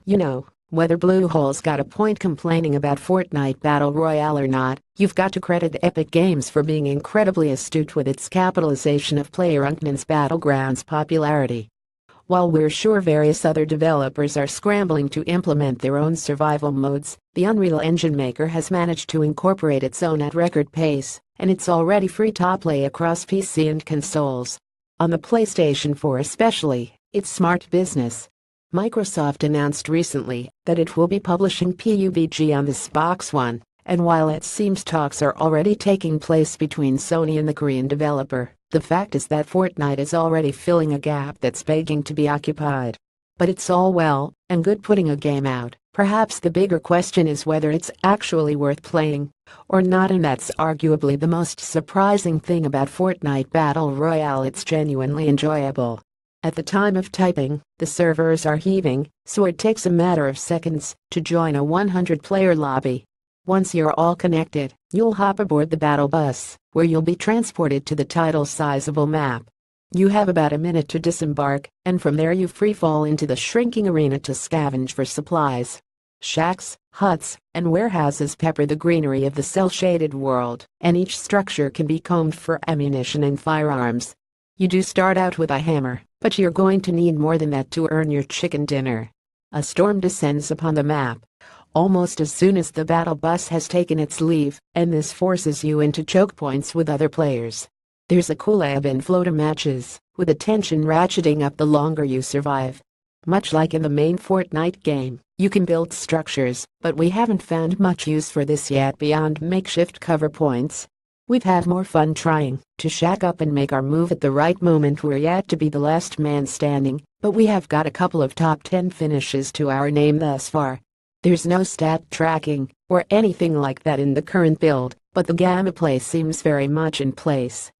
You know, whether Bluehole's got a point complaining about Fortnite Battle Royale or not, you've got to credit Epic Games for being incredibly astute with its capitalization of PlayerUnknown's Battlegrounds popularity. While we're sure various other developers are scrambling to implement their own survival modes, the Unreal Engine maker has managed to incorporate its own at record pace, and it's already free to play across PC and consoles. On the PlayStation 4 especially, it's smart business. Microsoft announced recently that it will be publishing PUBG on the Xbox One, and while it seems talks are already taking place between Sony and the Korean developer, the fact is that Fortnite is already filling a gap that's begging to be occupied. But it's all well and good putting a game out. Perhaps the bigger question is whether it's actually worth playing or not, and that's arguably the most surprising thing about Fortnite Battle Royale. It's genuinely enjoyable. At the time of typing, the servers are heaving, so it takes a matter of seconds to join a 100-player lobby. Once you're all connected, you'll hop aboard the battle bus, where you'll be transported to the title-sizable map. You have about a minute to disembark, and from there you freefall into the shrinking arena to scavenge for supplies. Shacks, huts, and warehouses pepper the greenery of the cel-shaded world, and each structure can be combed for ammunition and firearms. You do start out with a hammer, but you're going to need more than that to earn your chicken dinner. A storm descends upon the map almost as soon as the battle bus has taken its leave, and this forces you into choke points with other players. There's a cool ebb and flow to matches, with the tension ratcheting up the longer you survive. Much like in the main Fortnite game, you can build structures, but we haven't found much use for this yet beyond makeshift cover points. We've had more fun trying to shack up and make our move at the right moment. We're yet to be the last man standing, but we have got a couple of top 10 finishes to our name thus far. There's no stat tracking or anything like that in the current build, but the gameplay seems very much in place.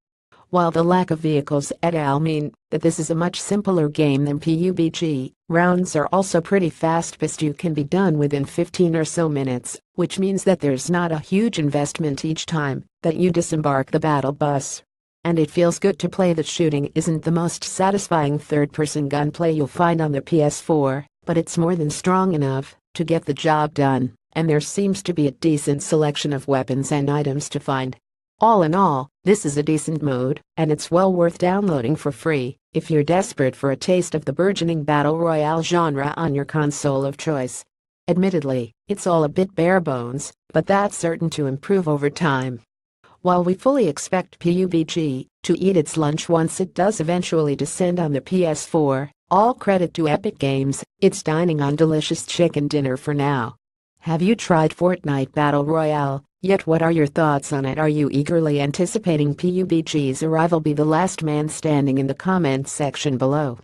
While the lack of vehicles et al. Mean that this is a much simpler game than PUBG, rounds are also pretty fast-paced. You can be done within 15 or so minutes, which means that there's not a huge investment each time that you disembark the battle bus. And it feels good to play. The shooting isn't the most satisfying third-person gunplay you'll find on the PS4, but it's more than strong enough to get the job done, and there seems to be a decent selection of weapons and items to find. All in all, this is a decent mode, and it's well worth downloading for free if you're desperate for a taste of the burgeoning Battle Royale genre on your console of choice. Admittedly, it's all a bit bare bones, but that's certain to improve over time. While we fully expect PUBG to eat its lunch once it does eventually descend on the PS4, all credit to Epic Games, it's dining on delicious chicken dinner for now. Have you tried Fortnite Battle Royale yet? What are your thoughts on it? Are you eagerly anticipating PUBG's arrival? Be the last man standing in the comments section below.